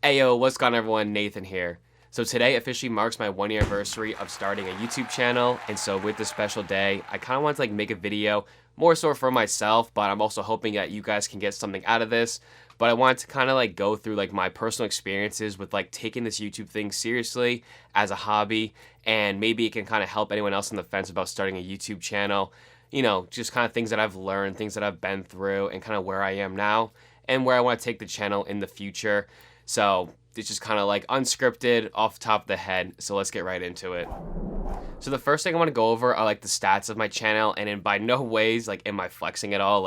Ayo, what's going on everyone? Nathan here. So today officially marks my 1-year anniversary of starting a YouTube channel, and so with this special day, I kind of want to make a video more so for myself, but I'm also hoping that you guys can get something out of this. But I wanted to kind of go through my personal experiences with taking this YouTube thing seriously as a hobby, and maybe it can kind of help anyone else on the fence about starting a YouTube channel. You know, just kind of things that I've learned, things that I've been through, and kind of where I am now and where I want to take the channel in the future. So it's just kind of unscripted, off the top of the head. So let's get right into it. So the first thing I want to go over are the stats of my channel, and in by no ways am I flexing at all.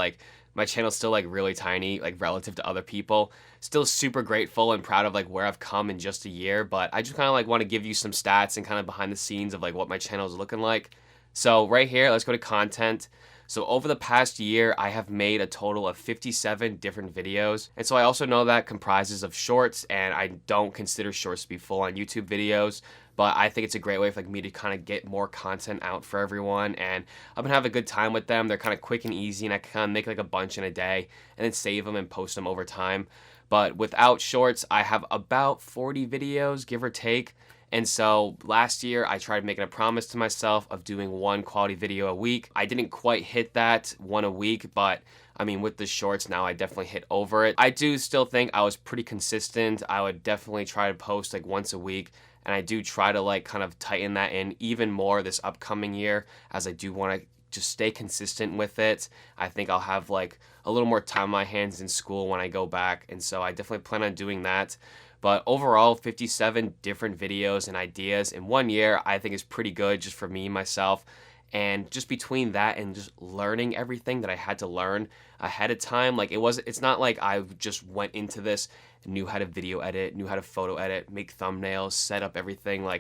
My channel's still really tiny relative to other people. Still super grateful and proud of where I've come in just a year, but I just kind of want to give you some stats and kind of behind the scenes of what my channel is looking like. So right here, let's go to content. So over the past year, I have made a total of 57 different videos. And so I also know that comprises of shorts, and I don't consider shorts to be full-on YouTube videos, but I think it's a great way for me to kind of get more content out for everyone, and I've been having a good time with them. They're kind of quick and easy, and I can kind of make a bunch in a day and then save them and post them over time. But without shorts, I have about 40 videos, give or take. And so last year I tried making a promise to myself of doing one quality video a week. I didn't quite hit that one a week, but I mean, with the shorts now, I definitely hit over it. I do still think I was pretty consistent. I would definitely try to post once a week, and I do try to kind of tighten that in even more this upcoming year, as I do want to just stay consistent with it. I think I'll have a little more time on my hands in school when I go back, and so I definitely plan on doing that. But overall, 57 different videos and ideas in 1 year, I think is pretty good just for me, myself. And just between that and just learning everything that I had to learn ahead of time, it's not like I just went into this, knew how to video edit, knew how to photo edit, make thumbnails, set up everything.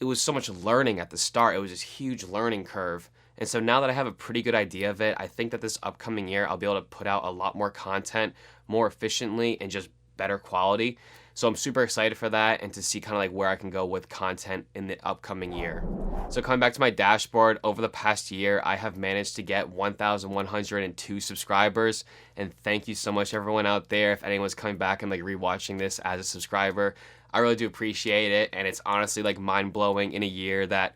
It was so much learning at the start. It was this huge learning curve. And so now that I have a pretty good idea of it, I think that this upcoming year, I'll be able to put out a lot more content more efficiently and just better quality. So I'm super excited for that and to see kind of where I can go with content in the upcoming year. So coming back to my dashboard, over the past year, I have managed to get 1,102 subscribers. And thank you so much everyone out there. If anyone's coming back and rewatching this as a subscriber, I really do appreciate it. And it's honestly mind-blowing in a year that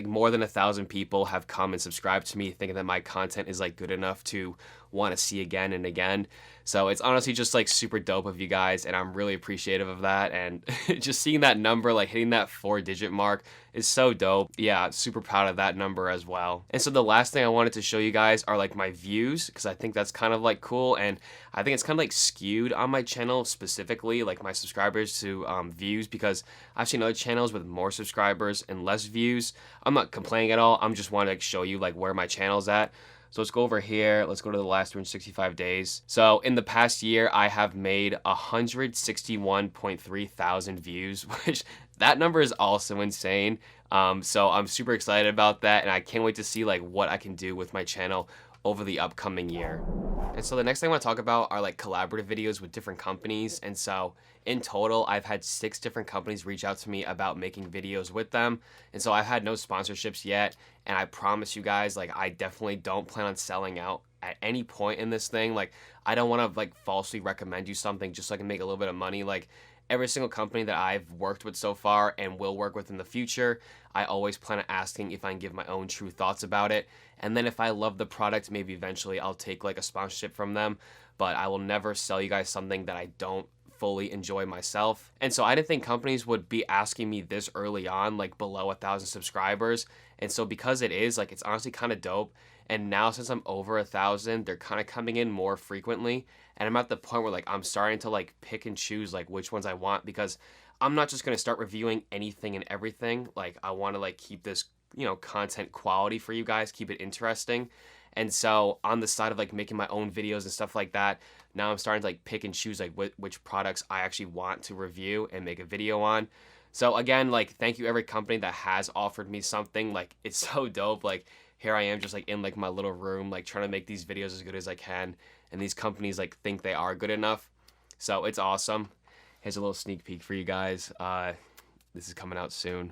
more than 1,000 people have come and subscribed to me, thinking that my content is good enough to want to see again and again. So it's honestly just super dope of you guys, and I'm really appreciative of that. And just seeing that number, hitting that 4-digit mark is so dope. Yeah, super proud of that number as well. And so the last thing I wanted to show you guys are my views, because I think that's kind of cool, and I think it's kind of skewed on my channel specifically, my subscribers to views, because I've seen other channels with more subscribers and less views. I'm not complaining at all. I'm just wanting to show you where my channel's at. So let's go over here. Let's go to the last 365 days. So in the past year, I have made 161.3 thousand views, which that number is also insane. So I'm super excited about that, and I can't wait to see what I can do with my channel over the upcoming year. And so the next thing I want to talk about are collaborative videos with different companies. And so in total, I've had 6 different companies reach out to me about making videos with them. And so I've had no sponsorships yet. And I promise you guys, I definitely don't plan on selling out at any point in this thing. I don't want to falsely recommend you something just so I can make a little bit of money. Every single company that I've worked with so far and will work with in the future, I always plan on asking if I can give my own true thoughts about it. And then if I love the product, maybe eventually I'll take a sponsorship from them. But I will never sell you guys something that I don't fully enjoy myself. And so I didn't think companies would be asking me this early on, below 1,000 subscribers. And so because it is, it's honestly kind of dope. And now since I'm over 1,000, they're kind of coming in more frequently. And I'm at the point where I'm starting to pick and choose which ones I want, because I'm not just going to start reviewing anything and everything. I want to keep this, content quality for you guys, keep it interesting. And so on the side of making my own videos and stuff like that, now I'm starting to pick and choose which products I actually want to review and make a video on. So again, thank you every company that has offered me something. It's so dope. Here I am just in my little room, trying to make these videos as good as I can. And these companies think they are good enough. So it's awesome. Here's a little sneak peek for you guys. This is coming out soon.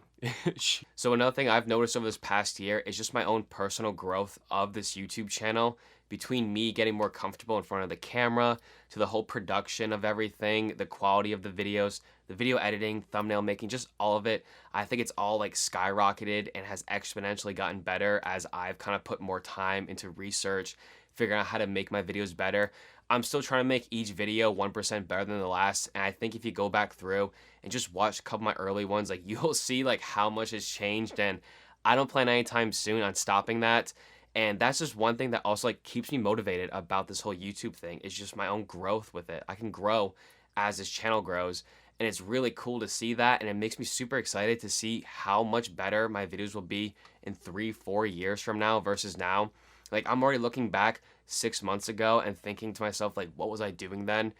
So another thing I've noticed over this past year is just my own personal growth of this YouTube channel. between me getting more comfortable in front of the camera to the whole production of everything, the quality of the videos, the video editing, thumbnail making, just all of it, I think it's all like skyrocketed and has exponentially gotten better as I've kind of put more time into research, figuring out how to make my videos better. I'm still trying to make each video 1% better than the last, and I think if you go back through and just watch a couple of my early ones, like you'll see like how much has changed, and I don't plan anytime soon on stopping that. And that's just one thing that also like keeps me motivated about this whole YouTube thing. Is just my own growth with it. I can grow as this channel grows, and it's really cool to see that, and it makes me super excited to see how much better my videos will be in 3-4 years from now versus now. Like I'm already looking back 6 months ago and thinking to myself like, what was I doing then?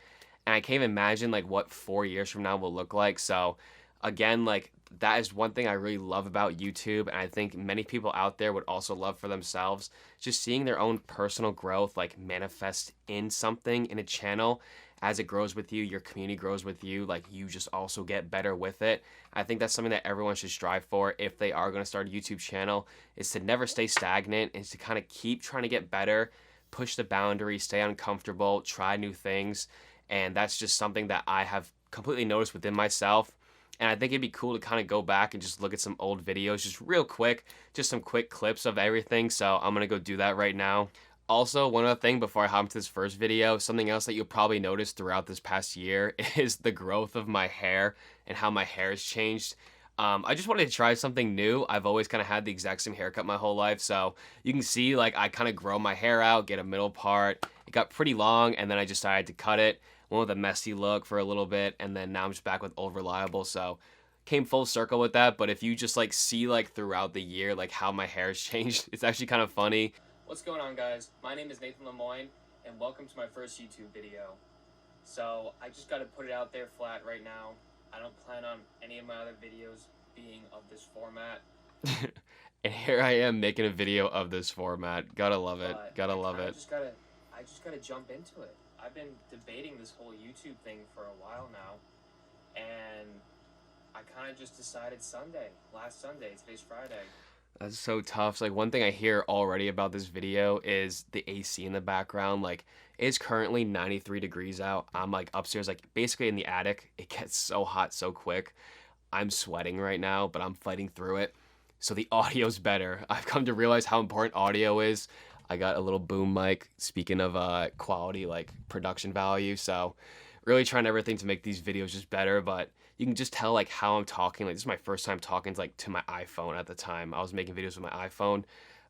And I can't even imagine like what 4 years from now will look like. So again, like that is one thing I really love about YouTube, and I think many people out there would also love for themselves, just seeing their own personal growth like manifest in something in a channel. As it grows with you, your community grows with you, like you just also get better with it. I think that's something that everyone should strive for if they are going to start a YouTube channel, is to never stay stagnant, and to kind of keep trying to get better, push the boundaries, stay uncomfortable, try new things. And that's just something that I have completely noticed within myself. And I think it'd be cool to kind of go back and just look at some old videos, just real quick, just some quick clips of everything. So I'm going to go do that right now. Also, one other thing before I hop into this first video, something else that you'll probably notice throughout this past year is the growth of my hair and how my hair has changed. I just wanted to try something new. I've always kind of had the exact same haircut my whole life. So you can see like I kind of grow my hair out, get a middle part. It got pretty long, and then I just decided to cut it. Went with a messy look for a little bit, and then now I'm just back with Old Reliable. So came full circle with that. But if you just like see like throughout the year like how my hair has changed, it's actually kind of funny. What's going on, guys? My name is Nathan Lemoine, and welcome to my first YouTube video. So I just got to put it out there flat right now. I don't plan on any of my other videos being of this format. And here I am making a video of this format. Gotta love it. Gotta love it. I just gotta jump into it. I've been debating this whole YouTube thing for a while now, and I kind of just decided last Sunday, today's Friday. That's so tough. So, like, one thing I hear already about this video is the AC in the background. Like, it's currently 93 degrees out. I'm like upstairs, like basically in the attic. It gets so hot so quick. I'm sweating right now, but I'm fighting through it. So the audio's better. I've come to realize how important audio is. I got a little boom mic, speaking of quality, like production value. So really trying everything to make these videos just better, but you can just tell like how I'm talking. Like this is my first time talking like to my iPhone at the time. I was making videos with my iPhone.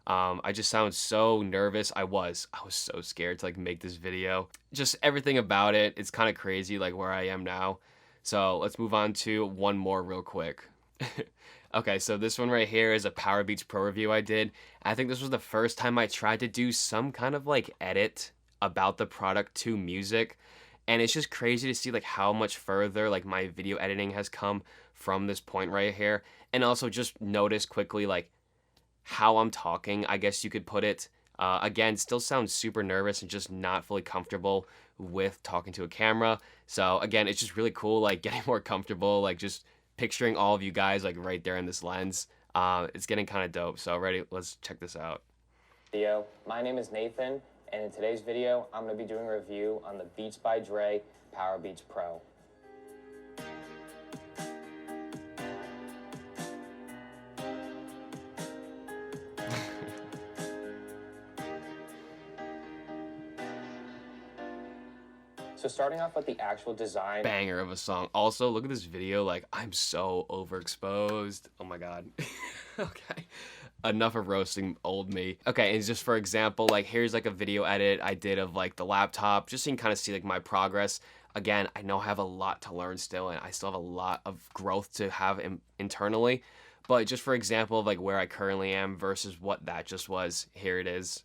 I just sound so nervous. I was so scared to like make this video. Just everything about it. It's kind of crazy like where I am now. So let's move on to one more real quick. Okay, so this one right here is a Power Beats Pro review I did. I think this was the first time I tried to do some kind of like edit about the product to music. And it's just crazy to see like how much further like my video editing has come from this point right here. And also just notice quickly like how I'm talking, I guess you could put it. Again, still sounds super nervous and just not fully comfortable with talking to a camera. So again, it's just really cool like getting more comfortable, like just picturing all of you guys like right there in this lens. It's getting kind of dope. So ready, let's check this out. My name is Nathan, and in today's video, I'm going to be doing a review on the Beats by Dre Power Beats Pro. So starting off with the actual design. Banger of a song. Also, look at this video. Like, I'm so overexposed. Oh my God. Okay. Enough of roasting old me. Okay, and just for example, like here's like a video edit I did of like the laptop, just so you can kind of see like my progress. Again, I know I have a lot to learn still, and I still have a lot of growth to have internally. But just for example of like where I currently am versus what that just was, here it is.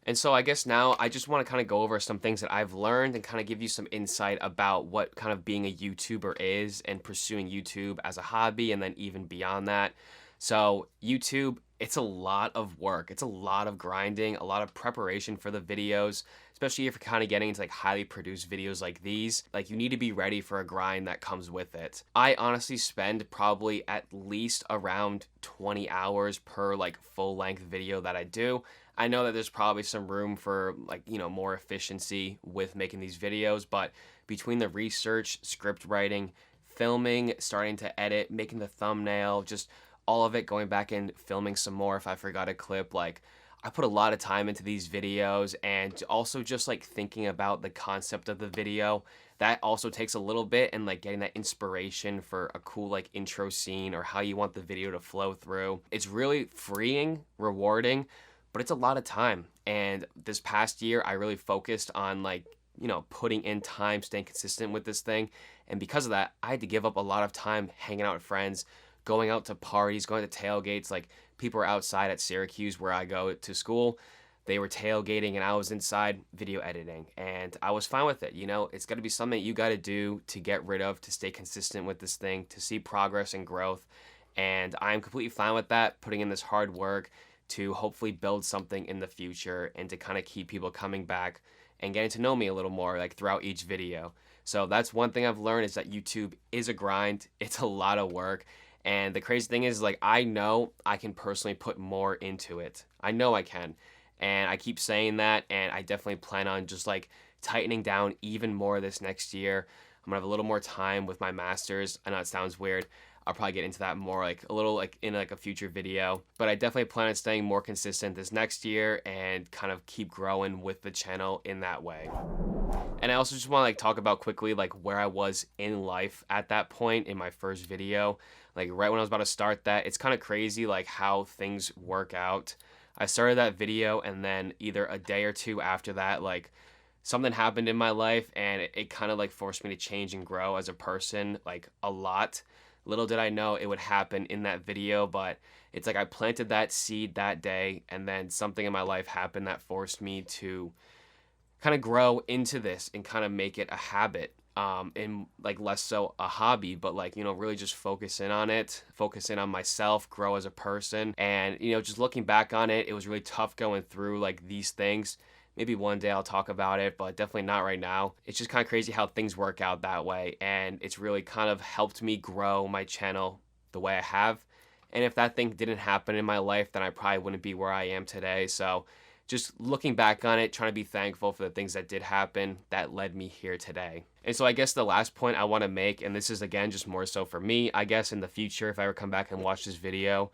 And so I guess now I just want to kind of go over some things that I've learned and kind of give you some insight about what kind of being a YouTuber is and pursuing YouTube as a hobby, and then even beyond that. So YouTube, it's a lot of work. It's a lot of grinding, a lot of preparation for the videos, especially if you're kind of getting into like highly produced videos like these. Like, you need to be ready for a grind that comes with it. I honestly spend probably at least around 20 hours per like full length video that I do. I know that there's probably some room for like, more efficiency with making these videos, but between the research, script writing, filming, starting to edit, making the thumbnail, just all of it, going back and filming some more if I forgot a clip, like, I put a lot of time into these videos, and also just like thinking about the concept of the video, that also takes a little bit, and like getting that inspiration for a cool like intro scene or how you want the video to flow through. It's really freeing, rewarding, but it's a lot of time. And this past year I really focused on like, putting in time, staying consistent with this thing. And because of that, I had to give up a lot of time hanging out with friends, going out to parties, going to tailgates. Like, people were outside at Syracuse where I go to school. They were tailgating and I was inside video editing, and I was fine with it. It's got to be something you got to do to get rid of, to stay consistent with this thing, to see progress and growth. And I'm completely fine with that, putting in this hard work to hopefully build something in the future and to kind of keep people coming back and getting to know me a little more like throughout each video. So that's one thing I've learned, is that YouTube is a grind. It's a lot of work. And the crazy thing is, like, I know I can personally put more into it. I know I can. And I keep saying that, and I definitely plan on just like tightening down even more this next year. I'm gonna have a little more time with my masters. I know it sounds weird. I'll probably get into that more like a little like in like a future video, but I definitely plan on staying more consistent this next year and kind of keep growing with the channel in that way. And I also just want to like talk about quickly like where I was in life at that point in my first video. Like, right when I was about to start that, it's kind of crazy like how things work out. I started that video, and then either a day or two after that, like, something happened in my life, and it kind of like forced me to change and grow as a person, like, a lot. Little did I know it would happen in that video, but it's like I planted that seed that day, and then something in my life happened that forced me to kind of grow into this and kind of make it a habit, and like less so a hobby, but like, really just focus in on it, focus in on myself, grow as a person. And, just looking back on it, it was really tough going through like these things. Maybe one day I'll talk about it, but definitely not right now. It's just kind of crazy how things work out that way. And it's really kind of helped me grow my channel the way I have. And if that thing didn't happen in my life, then I probably wouldn't be where I am today. So just looking back on it, trying to be thankful for the things that did happen that led me here today. And so I guess the last point I want to make, and this is again just more so for me, I guess in the future if I ever come back and watch this video,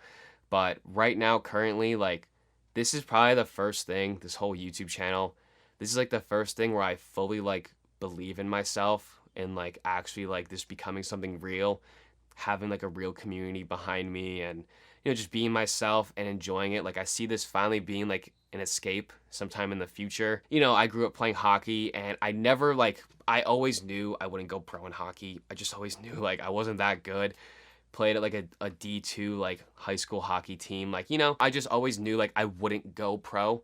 but right now currently, like, this is probably the first thing, this whole YouTube channel, this is like the first thing where I fully like believe in myself and like actually like this becoming something real, having like a real community behind me, and just being myself and enjoying it. Like, I see this finally being like an escape sometime in the future. I grew up playing hockey, and I always knew I wouldn't go pro in hockey. I just always knew like I wasn't that good. Played at like a D2 like high school hockey team. Like, I just always knew like I wouldn't go pro.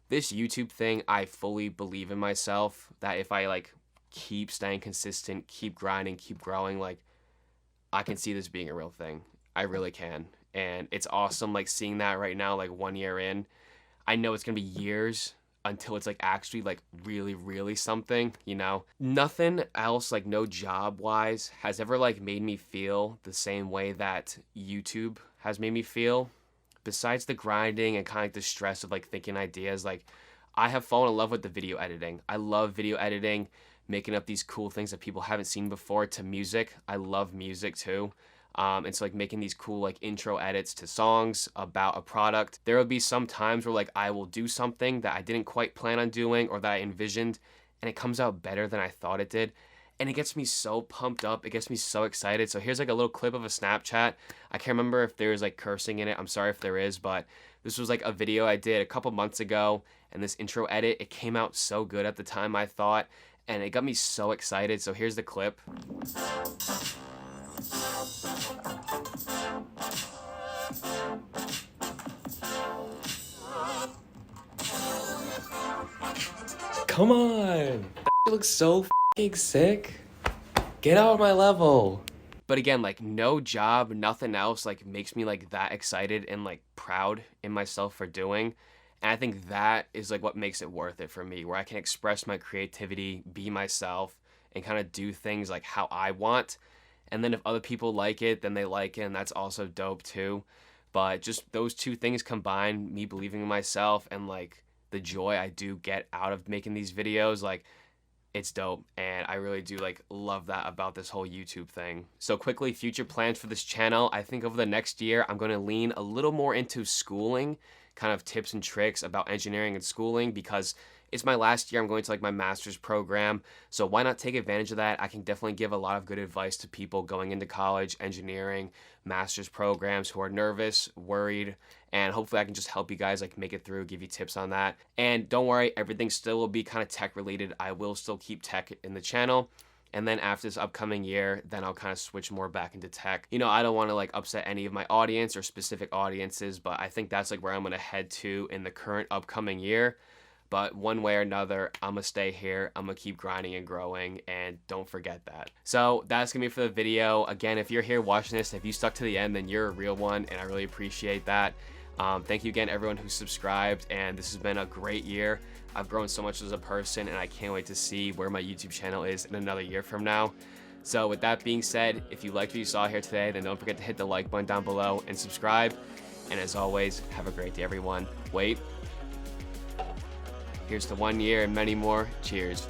This YouTube thing, I fully believe in myself that if I like keep staying consistent, keep grinding, keep growing, like, I can see this being a real thing. I really can. And it's awesome like seeing that right now, like 1 year in. I know it's gonna be years until it's like actually like really something. Nothing else, like no job wise, has ever like made me feel the same way that YouTube has made me feel. Besides the grinding and kind of like the stress of like thinking ideas, like, I have fallen in love with the video editing. I love video editing, making up these cool things that people haven't seen before, to music. I love music too. And so like making these cool like intro edits to songs about a product. There will be some times where like I will do something that I didn't quite plan on doing or that I envisioned, and it comes out better than I thought it did. And it gets me so pumped up. It gets me so excited. So here's like a little clip of a Snapchat. I can't remember if there's like cursing in it. I'm sorry if there is, but this was like a video I did a couple months ago, and this intro edit, it came out so good at the time, I thought, and it got me so excited. So here's the clip. Come on! That looks so f***ing sick. Get out of my level. But again, like no job, nothing else like makes me like that excited and like proud in myself for doing. And I think that is like what makes it worth it for me, where I can express my creativity, be myself, and kind of do things like how I want. And then if other people like it, then they like it, and that's also dope too. But just those two things combined, me believing in myself and like the joy I do get out of making these videos, like it's dope, and I really do like love that about this whole YouTube thing. So quickly, future plans for this channel. I think over the next year, I'm going to lean a little more into schooling, kind of tips and tricks about engineering and schooling, because it's my last year. I'm going to like my master's program, so why not take advantage of that? I can definitely give a lot of good advice to people going into college, engineering, master's programs who are nervous, worried, and hopefully I can just help you guys like make it through, give you tips on that. And don't worry, everything still will be kind of tech related. I will still keep tech in the channel. And then after this upcoming year, then I'll kind of switch more back into tech. You know, I don't want to like upset any of my audience or specific audiences, but I think that's like where I'm going to head to in the current upcoming year. But one way or another, I'm going to stay here. I'm going to keep grinding and growing, and don't forget that. So that's going to be for the video. Again, if you're here watching this, if you stuck to the end, then you're a real one, and I really appreciate that. Thank you again, everyone who subscribed, and this has been a great year. I've grown so much as a person, and I can't wait to see where my YouTube channel is in another year from now. So with that being said, if you liked what you saw here today, then don't forget to hit the like button down below and subscribe. And as always, have a great day, everyone. Wait. Here's to 1 year and many more. Cheers.